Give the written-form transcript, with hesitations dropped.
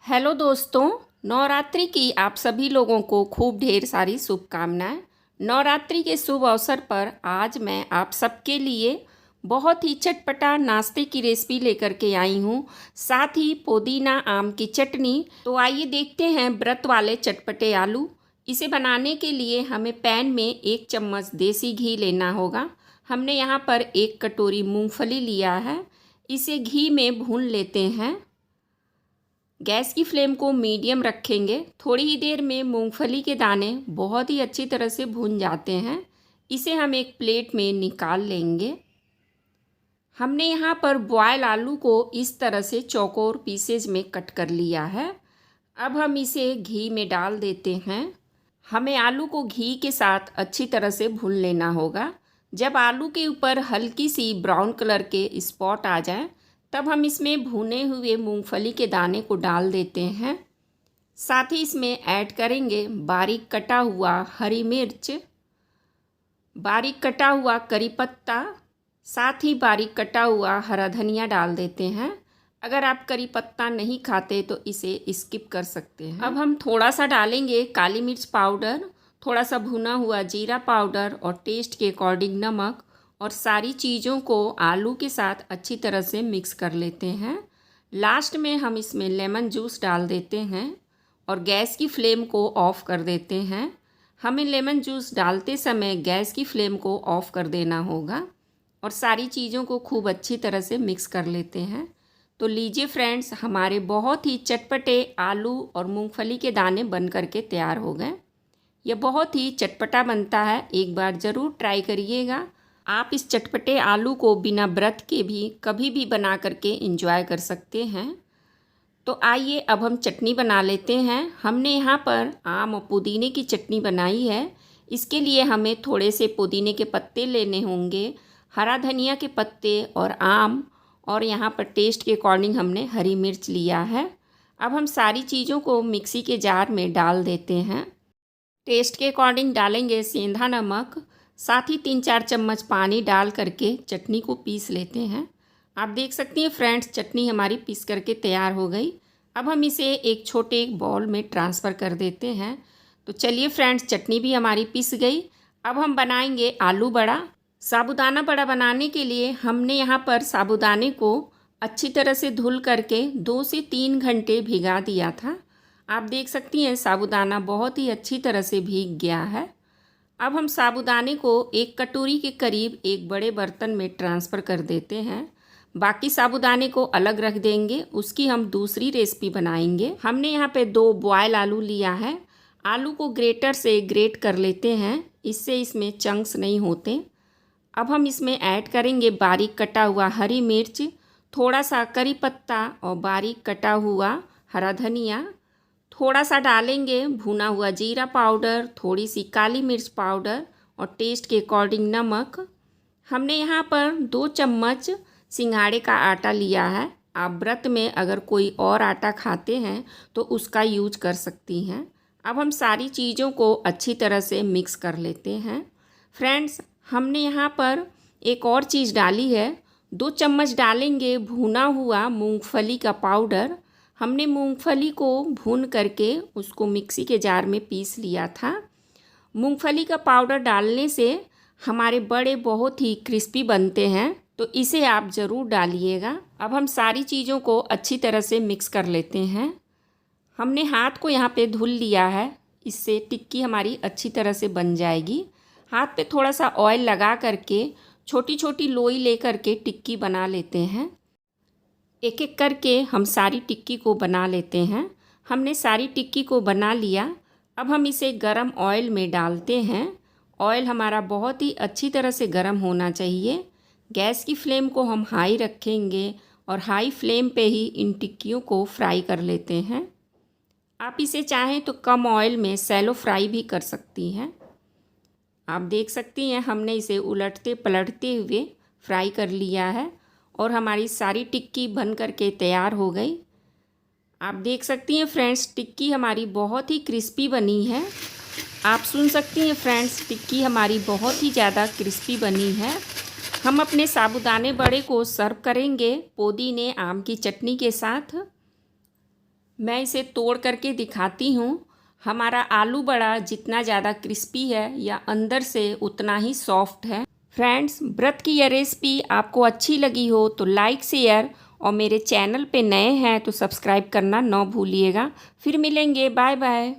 Hello दोस्तों, नवरात्रि की आप सभी लोगों को खूब ढेर सारी शुभकामनाएं। नवरात्रि के शुभ अवसर पर आज मैं आप सबके लिए बहुत ही चटपटा नाश्ते की रेसिपी लेकर के आई हूँ, साथ ही पुदीना आम की चटनी। तो आइए देखते हैं व्रत वाले चटपटे आलू। इसे बनाने के लिए हमें पैन में 1 चम्मच देसी घी लेना होगा। हमने यहाँ पर 1 कटोरी मूंगफली लिया है, इसे घी में भून लेते हैं। गैस की फ्लेम को मीडियम रखेंगे। थोड़ी ही देर में मूंगफली के दाने बहुत ही अच्छी तरह से भून जाते हैं। इसे हम एक प्लेट में निकाल लेंगे। हमने यहाँ पर बॉयल आलू को इस तरह से चौकोर पीसेज में कट कर लिया है। अब हम इसे घी में डाल देते हैं। हमें आलू को घी के साथ अच्छी तरह से भून लेना होगा। जब आलू के ऊपर हल्की सी ब्राउन कलर के स्पॉट आ जाए तब हम इसमें भुने हुए मूंगफली के दाने को डाल देते हैं। साथ ही इसमें ऐड करेंगे बारीक कटा हुआ हरी मिर्च, बारीक कटा हुआ करी पत्ता, साथ ही बारीक कटा हुआ हरा धनिया डाल देते हैं। अगर आप करी पत्ता नहीं खाते तो इसे स्किप कर सकते हैं। अब हम थोड़ा सा डालेंगे काली मिर्च पाउडर, थोड़ा सा भुना हुआ जीरा पाउडर और टेस्ट के अकॉर्डिंग नमक, और सारी चीज़ों को आलू के साथ अच्छी तरह से मिक्स कर लेते हैं। लास्ट में हम इसमें लेमन जूस डाल देते हैं और गैस की फ्लेम को ऑफ़ कर देते हैं। हमें लेमन जूस डालते समय गैस की फ्लेम को ऑफ़ कर देना होगा और सारी चीज़ों को खूब अच्छी तरह से मिक्स कर लेते हैं। तो लीजिए फ्रेंड्स, हमारे बहुत ही चटपटे आलू और मूंगफली के दाने बन करके तैयार हो गए। यह बहुत ही चटपटा बनता है, एक बार ज़रूर ट्राई करिएगा। आप इस चटपटे आलू को बिना व्रत के भी कभी भी बना करके एंजॉय कर सकते हैं। तो आइए अब हम चटनी बना लेते हैं। हमने यहाँ पर आम और पुदीने की चटनी बनाई है। इसके लिए हमें थोड़े से पुदीने के पत्ते लेने होंगे, हरा धनिया के पत्ते और आम, और यहाँ पर टेस्ट के अकॉर्डिंग हमने हरी मिर्च लिया है। अब हम सारी चीज़ों को मिक्सी के जार में डाल देते हैं। टेस्ट के अकॉर्डिंग डालेंगे सेंधा नमक, साथ ही 3-4 चम्मच पानी डाल करके चटनी को पीस लेते हैं। आप देख सकती हैं फ्रेंड्स, चटनी हमारी पीस करके तैयार हो गई। अब हम इसे एक छोटे बाउल में ट्रांसफ़र कर देते हैं। तो चलिए फ्रेंड्स, चटनी भी हमारी पिस गई। अब हम बनाएंगे आलू बड़ा। साबूदाना बड़ा बनाने के लिए हमने यहाँ पर साबूदाने को अच्छी तरह से धुल करके 2 से 3 घंटे भिगा दिया था। आप देख सकती हैं साबूदाना बहुत ही अच्छी तरह से भीग गया है। अब हम साबूदाने को 1 कटोरी के करीब एक बड़े बर्तन में ट्रांसफ़र कर देते हैं। बाकी साबूदाने को अलग रख देंगे, उसकी हम दूसरी रेसिपी बनाएंगे। हमने यहाँ पे 2 बॉयल आलू लिया है। आलू को ग्रेटर से ग्रेट कर लेते हैं, इससे इसमें चंक्स नहीं होते। अब हम इसमें ऐड करेंगे बारीक कटा हुआ हरी मिर्च, थोड़ा सा करी पत्ता और बारीक कटा हुआ हरा धनिया। थोड़ा सा डालेंगे भुना हुआ जीरा पाउडर, थोड़ी सी काली मिर्च पाउडर और टेस्ट के अकॉर्डिंग नमक। हमने यहाँ पर 2 चम्मच सिंघाड़े का आटा लिया है। आप व्रत में अगर कोई और आटा खाते हैं तो उसका यूज कर सकती हैं। अब हम सारी चीज़ों को अच्छी तरह से मिक्स कर लेते हैं। फ्रेंड्स, हमने यहाँ पर एक और चीज़ डाली है। 2 चम्मच डालेंगे भुना हुआ मूंगफली का पाउडर। हमने मूंगफली को भून करके उसको मिक्सी के जार में पीस लिया था। मूंगफली का पाउडर डालने से हमारे बड़े बहुत ही क्रिस्पी बनते हैं, तो इसे आप ज़रूर डालिएगा। अब हम सारी चीज़ों को अच्छी तरह से मिक्स कर लेते हैं। हमने हाथ को यहाँ पे धुल लिया है, इससे टिक्की हमारी अच्छी तरह से बन जाएगी। हाथ पे थोड़ा सा ऑयल लगा करके छोटी छोटी लोई ले करके टिक्की बना लेते हैं। एक एक करके हम सारी टिक्की को बना लेते हैं। हमने सारी टिक्की को बना लिया। अब हम इसे गरम ऑयल में डालते हैं। ऑयल हमारा बहुत ही अच्छी तरह से गरम होना चाहिए। गैस की फ्लेम को हम हाई रखेंगे और हाई फ्लेम पे ही इन टिक्कियों को फ्राई कर लेते हैं। आप इसे चाहें तो कम ऑयल में सैलो फ्राई भी कर सकती हैं। आप देख सकती हैं हमने इसे उलटते पलटते हुए फ्राई कर लिया है और हमारी सारी टिक्की बन करके तैयार हो गई। आप देख सकती हैं फ्रेंड्स, टिक्की हमारी बहुत ही क्रिस्पी बनी है। आप सुन सकती हैं फ्रेंड्स, टिक्की हमारी बहुत ही ज़्यादा क्रिस्पी बनी है। हम अपने साबूदाने बड़े को सर्व करेंगे पुदीने आम की चटनी के साथ। मैं इसे तोड़ करके दिखाती हूँ। हमारा आलू बड़ा जितना ज़्यादा क्रिस्पी है या अंदर से उतना ही सॉफ्ट है। फ्रेंड्स, व्रत की यह रेसिपी आपको अच्छी लगी हो तो लाइक, शेयर और मेरे चैनल पे नए हैं तो सब्सक्राइब करना ना भूलिएगा। फिर मिलेंगे, बाय बाय।